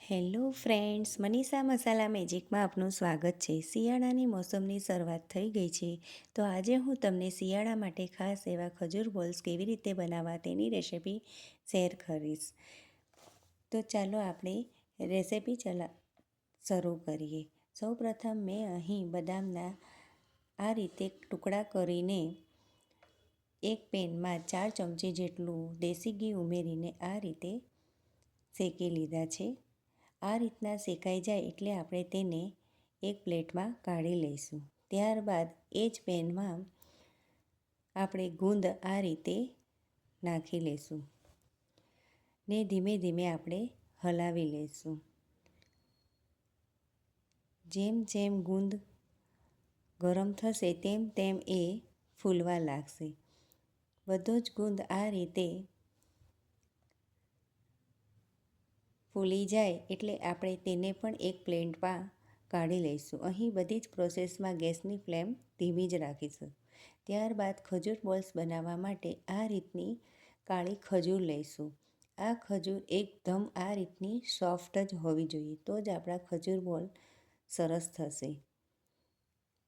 Hello friends, Manisha મસાલા મેજિકમાં આપનું સ્વાગત છે. શિયાળાની મોસમની શરૂઆત થઈ ગઈ છે, તો આજે હું તમને શિયાળા માટે ખાસ એવા ખજૂર બોલ્સ કેવી રીતે બનાવવા તેની રેસિપી શેર કરીશ. તો ચાલો આપણે રેસિપી શરૂ કરીએ. સૌપ્રથમ મેં અહીં બદામના આ રીતે ટુકડા કરીને એક પેનમાં 4 ચમચી જેટલું દેશી ઘી ઉમેરીને આ રીતે શેકી લીધા છે. આ રીતના શેકાઈ જાય એટલે આપણે તેને એક પ્લેટમાં કાઢી લઈશું. ત્યારબાદ એ જ પેનમાં આપણે ગુંદ આ રીતે નાખી લઈશું ને ધીમે ધીમે આપણે હલાવી લઈશું. જેમ જેમ ગુંદ ગરમ થશે તેમ તેમ એ ફૂલવા લાગશે. બધો જ ગુંદ આ રીતે ફૂલી જાય એટલે આપણે તેને પણ એક પ્લેટમાં કાઢી લઈશું. અહીં બધી જ પ્રોસેસમાં ગેસની ફ્લેમ ધીમી જ રાખીશું. ત્યારબાદ ખજૂર બોલ્સ બનાવવા માટે આ રીતની કાળી ખજૂર લઈશું. આ ખજૂર એકદમ આ રીતની સોફ્ટ જ હોવી જોઈએ, તો જ આપણા ખજૂર બોલ સરસ થશે.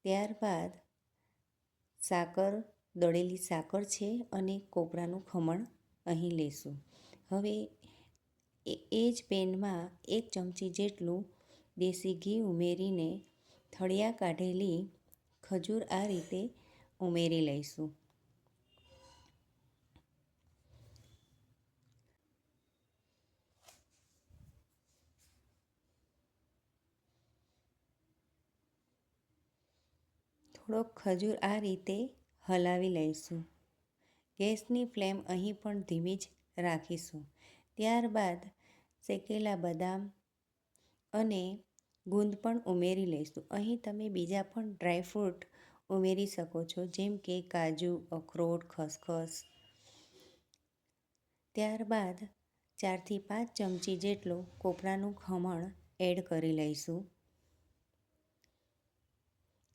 ત્યારબાદ સાકર, દળેલી સાકર છે અને કોપરાનું ખમણ અહીં લઈશું. હવે એ જ પેનમાં 1 ચમચી જેટલું દેશી ઘી ઉમેરીને થળિયા કાઢેલી ખજૂર આ રીતે ઉમેરી લઈશું. થોડોક ખજૂર આ રીતે હલાવી લઈશું. ગેસની ફ્લેમ અહીં પણ ધીમી જ રાખીશું. ત્યારબાદ શેકેલા બદામ અને ગુંદ પણ ઉમેરી લઈશું. અહીં તમે બીજા પણ ડ્રાયફ્રૂટ ઉમેરી શકો છો, જેમ કે કાજુ, અખરોટ, ખસખસ. ત્યારબાદ 4 થી 5 ચમચી જેટલું કોપરાનું ખમણ એડ કરી લઈશું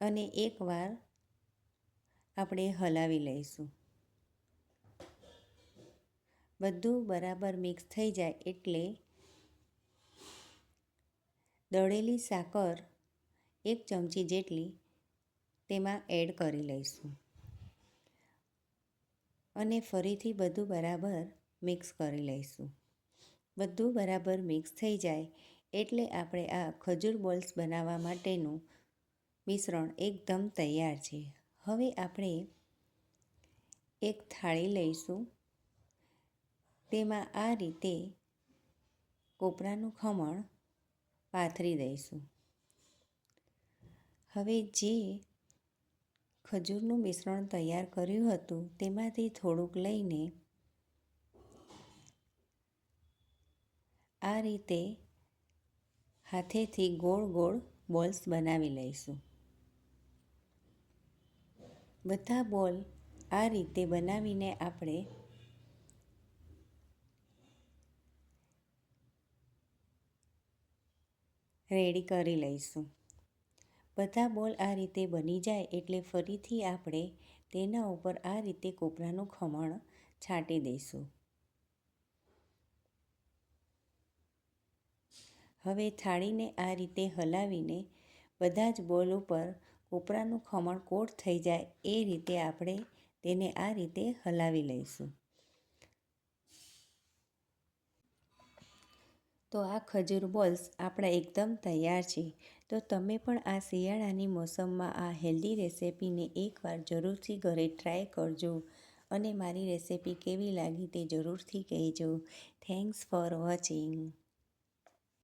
અને એકવાર આપણે હલાવી લઈશું. બધું બરાબર મિક્સ થઈ જાય એટલે દળેલી સાકર 1 ચમચી જેટલી તેમાં એડ કરી લઈશું અને ફરીથી બધું બરાબર મિક્સ કરી લઈશું. બધું બરાબર મિક્સ થઈ જાય એટલે આપણે આ ખજૂર બોલ્સ બનાવવા માટેનું મિશ્રણ એકદમ તૈયાર છે. હવે આપણે એક થાળી લઈશું. તેમાં આ રીતે કોપરાનું ખમણ પાથરી દઈશું. હવે જે ખજૂરનું મિશ્રણ તૈયાર કર્યું હતું તેમાંથી થોડુંક લઈને આ રીતે હાથેથી ગોળ ગોળ બોલ્સ બનાવી લઈશું. બધા બોલ આ રીતે બનાવીને આપણે રેડી કરી લઈશું. બધા બોલ આ રીતે બની જાય એટલે ફરીથી આપણે તેના ઉપર આ રીતે કોપરાનું ખમણ છાંટી દઈશું. હવે થાળીને આ રીતે હલાવીને બધા જ બોલ ઉપર કોપરાનું ખમણ કોટ થઈ જાય એ રીતે આપણે તેને આ રીતે હલાવી લઈશું. તો આ ખજૂર બોલ્સ આપણા એકદમ તૈયાર છે. તો તમે પણ આ શિયાળાની મોસમમાં આ હેલ્ધી રેસિપીને એકવાર જરૂરથી ઘરે ટ્રાય કરજો અને મારી રેસિપી કેવી લાગી તે જરૂરથી કહેજો. Thanks for watching.